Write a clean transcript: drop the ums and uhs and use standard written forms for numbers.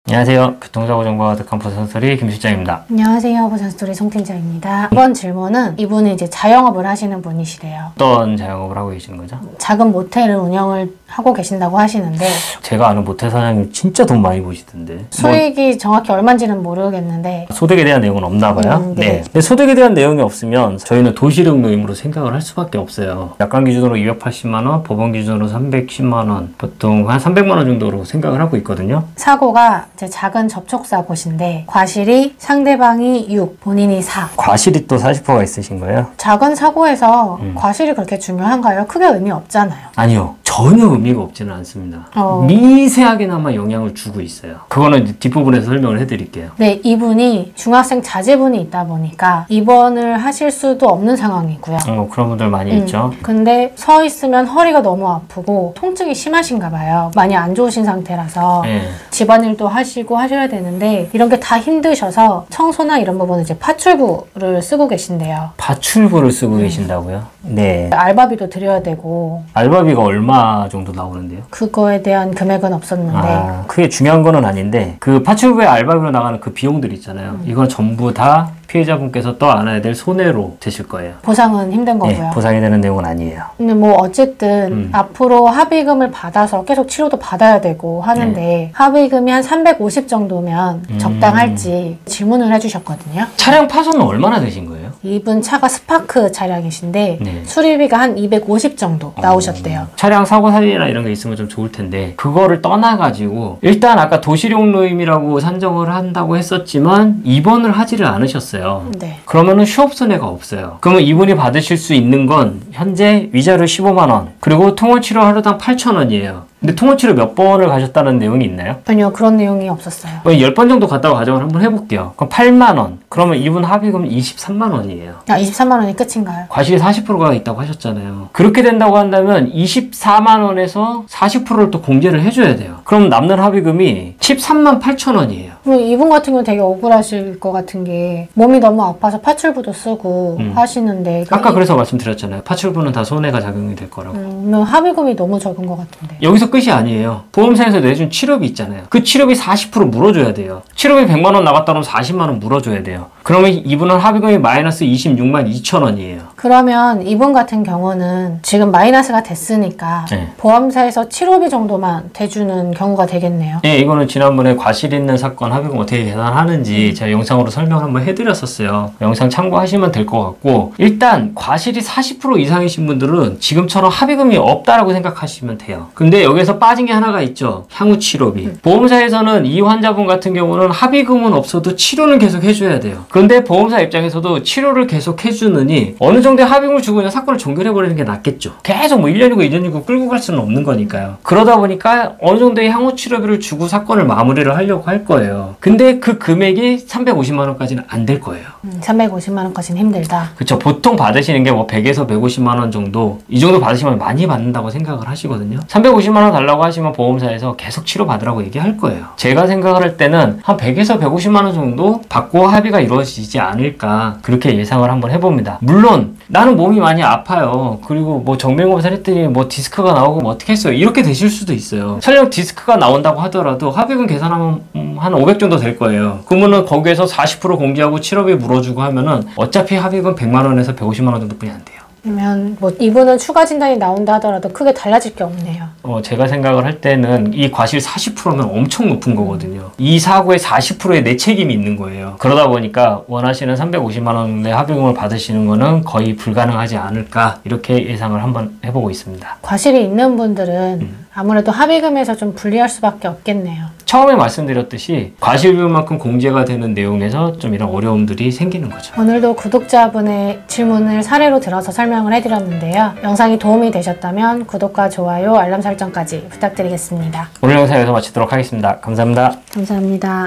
안녕하세요. 교통사고 정보가 가득한 보상스토리 김 실장입니다. 안녕하세요. 보상스토리 송 팀장입니다. 이번 질문은 이분이 이제 자영업을 하시는 분이시래요. 어떤 자영업을 하고 계시는 거죠? 작은 모텔을 운영을 하고 계신다고 하시는데 제가 아는 모텔 사장님 진짜 돈 많이 버시던데. 수익이 정확히 얼마인지는 모르겠는데 소득에 대한 내용은 없나 봐요. 네. 근데 소득에 대한 내용이 없으면 저희는 도시력 노임으로 생각을 할 수밖에 없어요. 약관 기준으로 280만 원, 법원 기준으로 310만 원, 보통 한 300만 원 정도로 생각을 하고 있거든요. 사고가 이제 작은 접촉사고신데 과실이 상대방이 6, 본인이 4. 과실이 또 40%가 있으신 거예요? 작은 사고에서 과실이 그렇게 중요한가요? 크게 의미 없잖아요. 아니요. 전혀 의미가 없지는 않습니다. 미세하게나마 영향을 주고 있어요. 그거는 이제 뒷부분에서 설명을 해드릴게요. 네, 이분이 중학생 자제분이 있다 보니까 입원을 하실 수도 없는 상황이고요. 그런 분들 많이 있죠. 근데 서 있으면 허리가 너무 아프고 통증이 심하신가 봐요. 많이 안 좋으신 상태라서 집안일도 하시고 하셔야 되는데 이런 게 다 힘드셔서 청소나 이런 부분은 이제 파출부를 쓰고 계신데요. 파출부를 쓰고 계신다고요? 네. 알바비도 드려야 되고. 알바비가 얼마 정도 나오는데요? 그거에 대한 금액은 없었는데. 그게 중요한 거는 아닌데 그 파출부에 알바비로 나가는 그 비용들 있잖아요. 이건 전부 다 피해자분께서 떠안아야 될 손해로 되실 거예요. 보상은 힘든 거고요. 네, 보상이 되는 내용은 아니에요. 근데 뭐 어쨌든 앞으로 합의금을 받아서 계속 치료도 받아야 되고 하는데 합의금이 한 350 정도면 적당할지 질문을 해주셨거든요. 차량 파손은 얼마나 되신 거예요? 이분 차가 스파크 차량이신데 수리비가 한 250 정도 나오셨대요. 차량 사고 사진이나 이런 게 있으면 좀 좋을 텐데 그거를 떠나가지고 일단 아까 도시력 노임이라고 산정을 한다고 했었지만 입원을 하지를 않으셨어요. 네. 그러면은 휴업손해가 없어요. 그러면 이분이 받으실 수 있는 건 현재 위자료 15만 원 그리고 통원치료 하루당 8,000원이에요. 근데 통원치료 몇 번을 가셨다는 내용이 있나요? 아니요, 그런 내용이 없었어요. 10번 정도 갔다고 가정을 한번 해볼게요. 그럼 8만 원. 그러면 이분 합의금은 23만 원이에요. 23만 원이 끝인가요? 과실이 40%가 있다고 하셨잖아요. 그렇게 된다고 한다면 24만 원에서 40%를 또 공제를 해줘야 돼요. 그럼 남는 합의금이 13만 8천 원이에요. 이분 같은 경우는 되게 억울하실 것 같은 게 몸이 너무 아파서 파출부도 쓰고 하시는데 아까 그래서 말씀드렸잖아요. 파출부는 다 손해가 작용이 될 거라고. 합의금이 너무 적은 것 같은데. 여기서 끝이 아니에요. 보험사에서 내준 치료비 있잖아요. 그 치료비 40% 물어줘야 돼요. 치료비 100만 원 나갔다 그러면 40만 원 물어줘야 돼요. 그러면 이분은 합의금이 마이너스 26만 2천 원이에요. 그러면 이분 같은 경우는 지금 마이너스가 됐으니까 보험사에서 치료비 정도만 대주는 경우가 되겠네요. 네, 이거는 지난번에 과실 있는 사건 합의금 어떻게 계산하는지 제가 영상으로 설명 한번 해드렸었어요. 영상 참고하시면 될 것 같고 일단 과실이 40% 이상이신 분들은 지금처럼 합의금이 없다라고 생각하시면 돼요. 근데 여기서 빠진 게 하나가 있죠. 향후 치료비. 보험사에서는 이 환자분 같은 경우는 합의금은 없어도 치료는 계속 해줘야 돼요. 그런데 보험사 입장에서도 치료를 계속 해주느니 어느 정도의 합의금을 주고 그냥 사건을 종결해버리는 게 낫겠죠. 계속 뭐 1년이고 2년이고 끌고 갈 수는 없는 거니까요. 그러다 보니까 어느 정도의 향후 치료비를 주고 사건을 마무리를 하려고 할 거예요. 근데 그 금액이 350만 원까지는 안 될 거예요. 350만 원까지는 힘들다. 그렇죠. 보통 받으시는 게 뭐 100에서 150만 원 정도 이 정도 받으시면 많이 받는다고 생각을 하시거든요. 350만 원 달라고 하시면 보험사에서 계속 치료 받으라고 얘기할 거예요. 제가 생각을 할 때는 한 100에서 150만 원 정도 받고 합의가 이루어지지 않을까 그렇게 예상을 한번 해봅니다. 물론 나는 몸이 많이 아파요. 그리고 뭐 정밀검사를 했더니 뭐 디스크가 나오고 뭐 어떻게 했어요. 이렇게 되실 수도 있어요. 설령 디스크가 나온다고 하더라도 합의금 계산하면 한 500 정도 될 거예요. 그러면은 거기에서 40% 공제하고 치료비 물어주고 하면은 어차피 합의금 100만 원에서 150만 원 정도뿐이 안 돼요. 그러면 뭐 이분은 추가 진단이 나온다 하더라도 크게 달라질 게 없네요. 제가 생각을 할 때는 이 과실 40%면 엄청 높은 거거든요. 이 사고의 40%의 내 책임이 있는 거예요. 그러다 보니까 원하시는 350만 원의 합의금을 받으시는 거는 거의 불가능하지 않을까 이렇게 예상을 한번 해보고 있습니다. 과실이 있는 분들은 아무래도 합의금에서 좀 불리할 수밖에 없겠네요. 처음에 말씀드렸듯이 과실비용만큼 공제가 되는 내용에서 좀 이런 어려움들이 생기는 거죠. 오늘도 구독자분의 질문을 사례로 들어서 설명을 해드렸는데요. 영상이 도움이 되셨다면 구독과 좋아요, 알람 설정까지 부탁드리겠습니다. 오늘 영상 여기서 마치도록 하겠습니다. 감사합니다. 감사합니다.